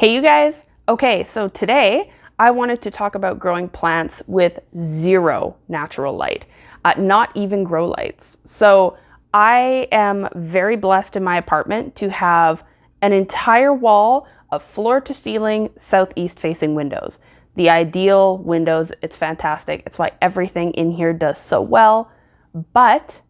Hey you guys! Okay, so today I wanted to talk about growing plants with zero natural light, not even grow lights. So I am very blessed in my apartment to have an entire wall of floor to ceiling southeast facing windows. The ideal windows, it's fantastic. It's why everything in here does so well. But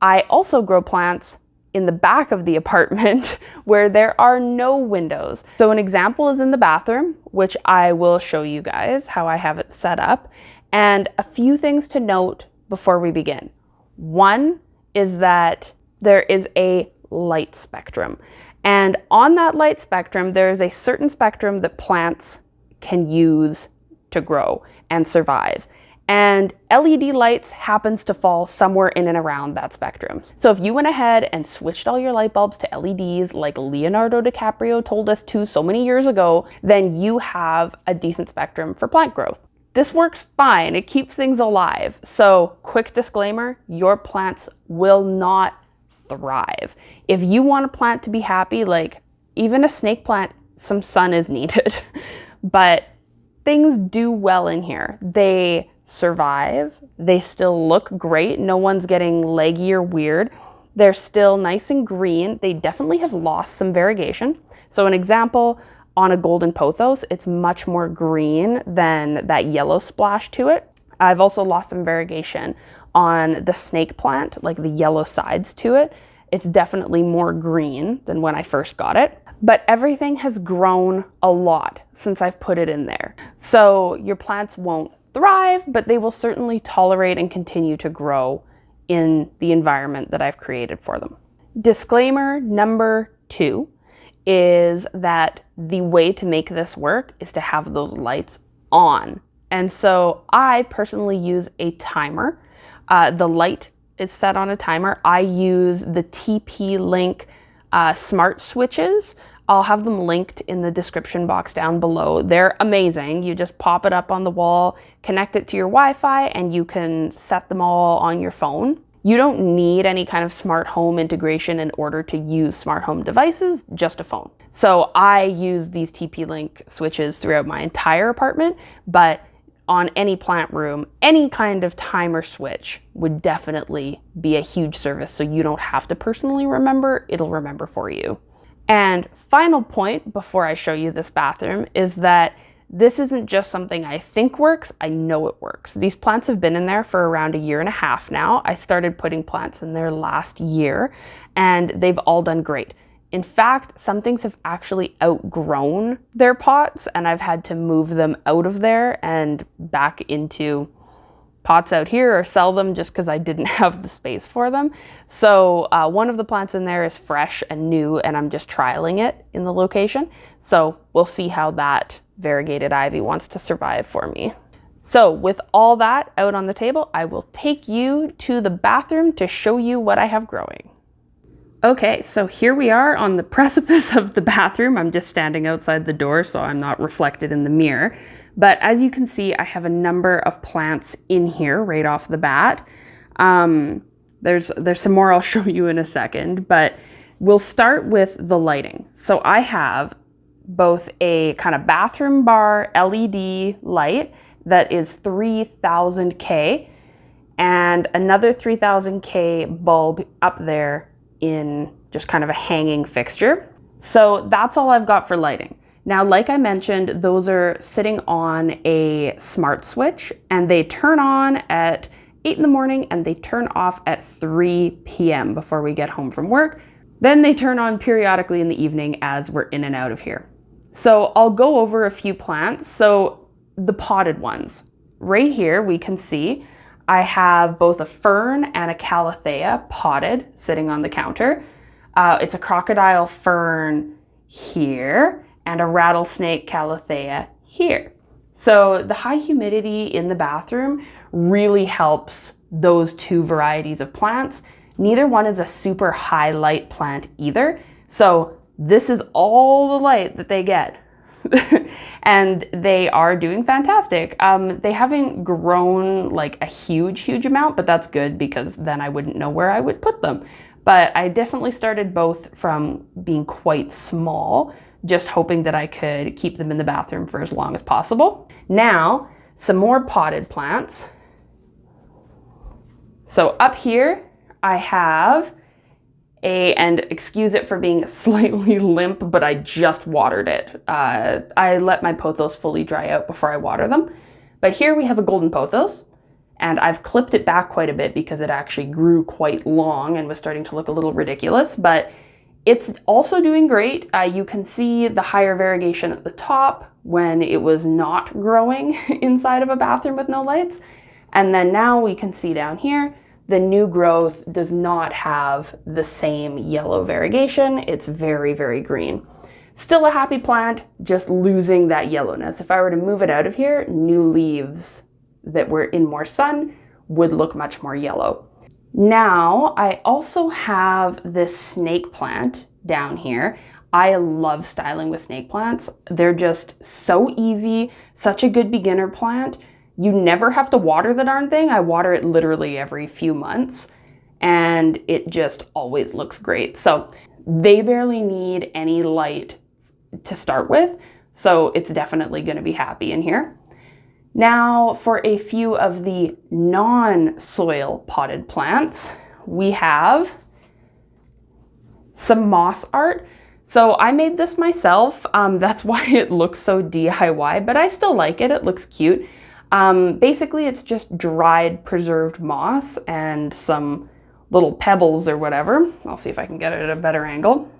I also grow plants in the back of the apartment where there are no windows. So an example is in the bathroom, which I will show you guys how I have it set up. And a few things to note before we begin. One is that there is a light spectrum. And on that light spectrum, there is a certain spectrum that plants can use to grow and survive. And LED lights happens to fall somewhere in and around that spectrum. So if you went ahead and switched all your light bulbs to LEDs like Leonardo DiCaprio told us to so many years ago, then you have a decent spectrum for plant growth. This works fine, it keeps things alive. So quick disclaimer, your plants will not thrive. If you want a plant to be happy, like even a snake plant, some sun is needed. But things do well in here. They survive, they still look great, no one's getting leggy or weird, they're still nice and green. They definitely have lost some variegation. So an example, on a golden pothos, it's much more green than that yellow splash to it. I've also lost some variegation on the snake plant, like the yellow sides to it. It's definitely more green than when I first got it. But everything has grown a lot since I've put it in there. So your plants won't thrive, but they will certainly tolerate and continue to grow in the environment that I've created for them. Disclaimer number 2 is that the way to make this work is to have those lights on. And so I personally use a timer. The light is set on a timer. I use the TP-Link smart switches. I'll have them linked in the description box down below. They're amazing. You just pop it up on the wall, connect it to your Wi-Fi, and you can set them all on your phone. You don't need any kind of smart home integration in order to use smart home devices, just a phone. So I use these TP-Link switches throughout my entire apartment, but on any plant room, any kind of timer switch would definitely be a huge service, so you don't have to personally remember, it'll remember for you. And final point before I show you this bathroom is that this isn't just something I think works, I know it works. These plants have been in there for around 1.5 years now. I started putting plants in there last year and they've all done great. In fact, some things have actually outgrown their pots and I've had to move them out of there and back into pots out here or sell them just because I didn't have the space for them. So one of the plants in there is fresh and new and I'm just trialing it in the location. So we'll see how that variegated ivy wants to survive for me. So with all that out on the table, I will take you to the bathroom to show you what I have growing. Okay, so here we are on the precipice of the bathroom. I'm just standing outside the door so I'm not reflected in the mirror. But as you can see, I have a number of plants in here right off the bat. There's some more I'll show you in a second, but we'll start with the lighting. So I have both a kind of bathroom bar LED light that is 3000K and another 3000K bulb up there in just kind of a hanging fixture. So that's all I've got for lighting. Now, like I mentioned, those are sitting on a smart switch and they turn on at 8 in the morning and they turn off at 3 p.m. before we get home from work. Then they turn on periodically in the evening as we're in and out of here. So I'll go over a few plants. So the potted ones. Right here we can see I have both a fern and a calathea potted sitting on the counter. It's a crocodile fern here and a rattlesnake calathea here. So the high humidity in the bathroom really helps those two varieties of plants. Neither one is a super high light plant either. So this is all the light that they get. And they are doing fantastic. They haven't grown like a huge amount, but that's good because then I wouldn't know where I would put them. But I definitely started both from being quite small just hoping that I could keep them in the bathroom for as long as possible. Now, some more potted plants. So up here, I have and excuse it for being slightly limp, but I just watered it. I let my pothos fully dry out before I water them. But here we have a golden pothos, and I've clipped it back quite a bit because it actually grew quite long and was starting to look a little ridiculous, but it's also doing great. You can see the higher variegation at the top when it was not growing inside of a bathroom with no lights. And then now we can see down here, the new growth does not have the same yellow variegation. It's very, very green. Still a happy plant, just losing that yellowness. If I were to move it out of here, new leaves that were in more sun would look much more yellow. Now, I also have this snake plant down here. I love styling with snake plants. They're just so easy, such a good beginner plant. You never have to water the darn thing. I water it literally every few months and it just always looks great. So they barely need any light to start with. So it's definitely going to be happy in here. Now for a few of the non-soil potted plants, we have some moss art. So I made this myself. That's why it looks so DIY, but I still like it. It looks cute. Basically, it's just dried preserved moss and some little pebbles or whatever. I'll see if I can get it at a better angle.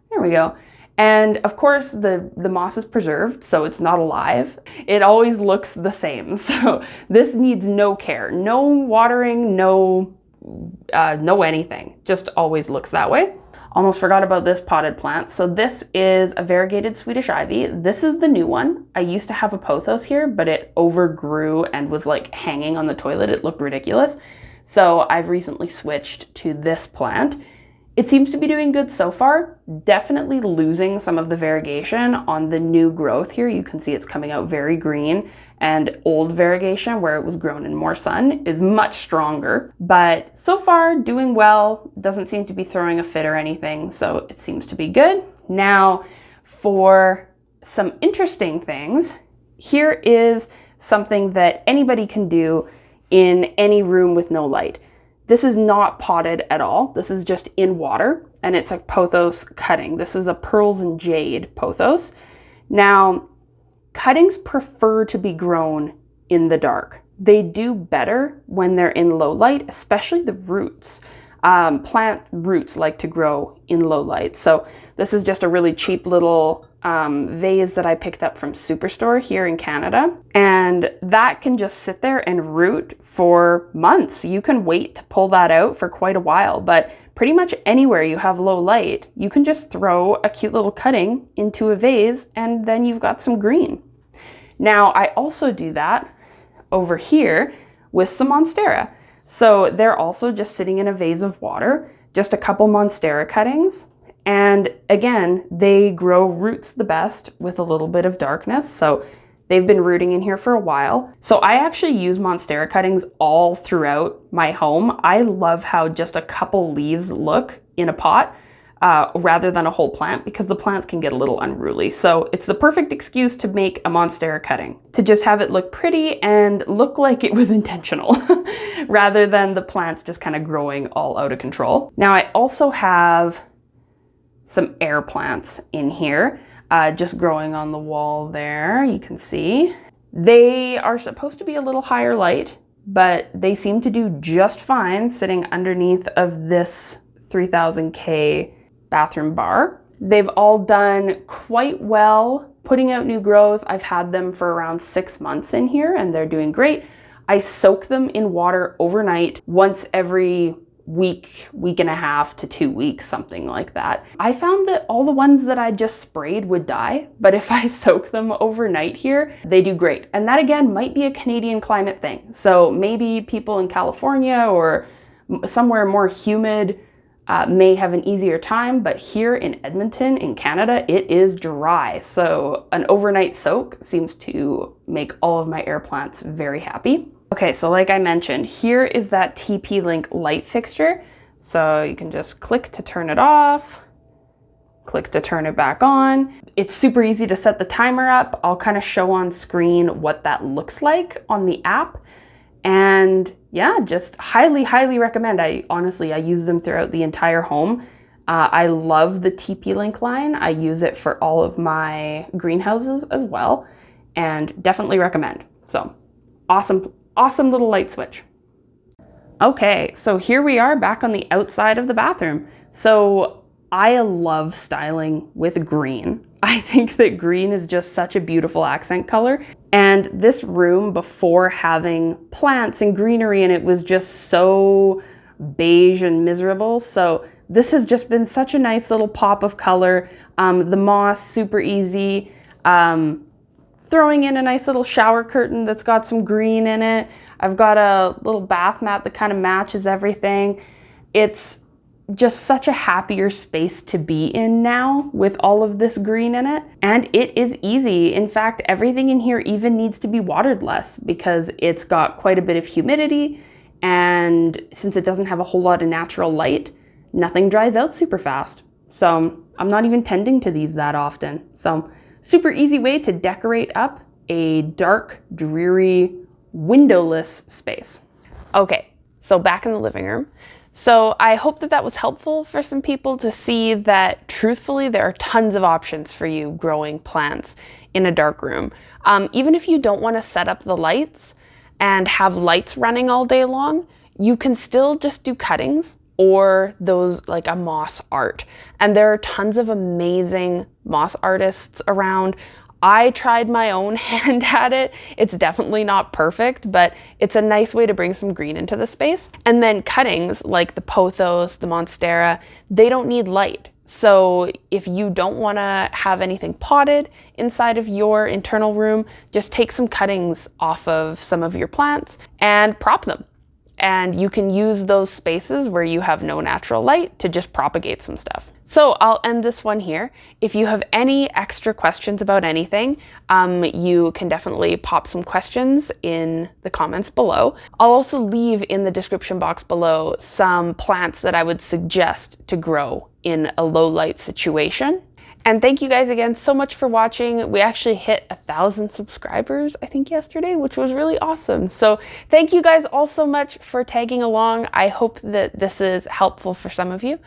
There we go. And of course, the moss is preserved, so it's not alive. It always looks the same. So this needs no care, no watering, no anything. Just always looks that way. Almost forgot about this potted plant. So this is a variegated Swedish ivy. This is the new one. I used to have a pothos here, but it overgrew and was like hanging on the toilet. It looked ridiculous. So I've recently switched to this plant. It seems to be doing good so far. Definitely losing some of the variegation on the new growth here. You can see it's coming out very green, and old variegation where it was grown in more sun is much stronger. But so far doing well, doesn't seem to be throwing a fit or anything, so it seems to be good. Now for some interesting things, here is something that anybody can do in any room with no light. This is not potted at all. This is just in water, and it's a pothos cutting. This is a pearls and jade pothos. Now, cuttings prefer to be grown in the dark. They do better when they're in low light, especially the roots. Plant roots like to grow in low light. So this is just a really cheap little vase that I picked up from Superstore here in Canada. And that can just sit there and root for months. You can wait to pull that out for quite a while, but pretty much anywhere you have low light, you can just throw a cute little cutting into a vase and then you've got some green. Now, I also do that over here with some monstera. So they're also just sitting in a vase of water, just a couple monstera cuttings. And again, they grow roots the best with a little bit of darkness. So they've been rooting in here for a while. So I actually use monstera cuttings all throughout my home. I love how just a couple leaves look in a pot rather than a whole plant, because the plants can get a little unruly. So it's the perfect excuse to make a monstera cutting, to just have it look pretty and look like it was intentional rather than the plants just kind of growing all out of control. Now I also have some air plants in here, just growing on the wall there. You can see they are supposed to be a little higher light, but they seem to do just fine sitting underneath of this 3000K bathroom bar. They've all done quite well putting out new growth. I've had them for around 6 months in here and they're doing great. I soak them in water overnight once every week and a half to 2 weeks, something like that. I found that all the ones that I just sprayed would die, but if I soak them overnight here, they do great. And that again might be a Canadian climate thing. So maybe people in California or somewhere more humid may have an easier time, but here in Edmonton, in Canada, it is dry. So an overnight soak seems to make all of my air plants very happy. Okay, so like I mentioned, here is that TP-Link light fixture. So you can just click to turn it off, click to turn it back on. It's super easy to set the timer up. I'll kind of show on screen what that looks like on the app. And yeah, just highly, highly recommend. I use them throughout the entire home. I love the TP Link line. I use it for all of my greenhouses as well, and definitely recommend. So awesome, awesome little light switch. Okay, so here we are back on the outside of the bathroom. So I love styling with green. I think that green is just such a beautiful accent color. And this room, before having plants and greenery in it, was just so beige and miserable. So this has just been such a nice little pop of color. The moss, super easy. Throwing in a nice little shower curtain that's got some green in it. I've got a little bath mat that kind of matches everything. It's just such a happier space to be in now with all of this green in it. And it is easy. In fact, everything in here even needs to be watered less because it's got quite a bit of humidity. And since it doesn't have a whole lot of natural light, nothing dries out super fast. So I'm not even tending to these that often. So super easy way to decorate up a dark, dreary, windowless space. Okay, so back in the living room. So I hope that that was helpful for some people to see that truthfully there are tons of options for you growing plants in a dark room. Even if you don't want to set up the lights and have lights running all day long, you can still just do cuttings or those like a moss art. And there are tons of amazing moss artists around. I tried my own hand at it. It's definitely not perfect, but it's a nice way to bring some green into the space. And then cuttings like the pothos, the monstera, they don't need light. So if you don't want to have anything potted inside of your internal room, just take some cuttings off of some of your plants and prop them. And you can use those spaces where you have no natural light to just propagate some stuff. So I'll end this one here. If you have any extra questions about anything, you can definitely pop some questions in the comments below. I'll also leave in the description box below some plants that I would suggest to grow in a low light situation. And thank you guys again so much for watching. We actually hit 1,000 subscribers, I think yesterday, which was really awesome. So thank you guys all so much for tagging along. I hope that this is helpful for some of you.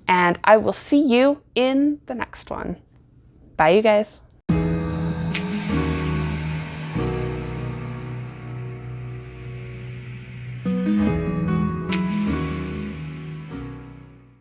And I will see you in the next one. Bye, you guys.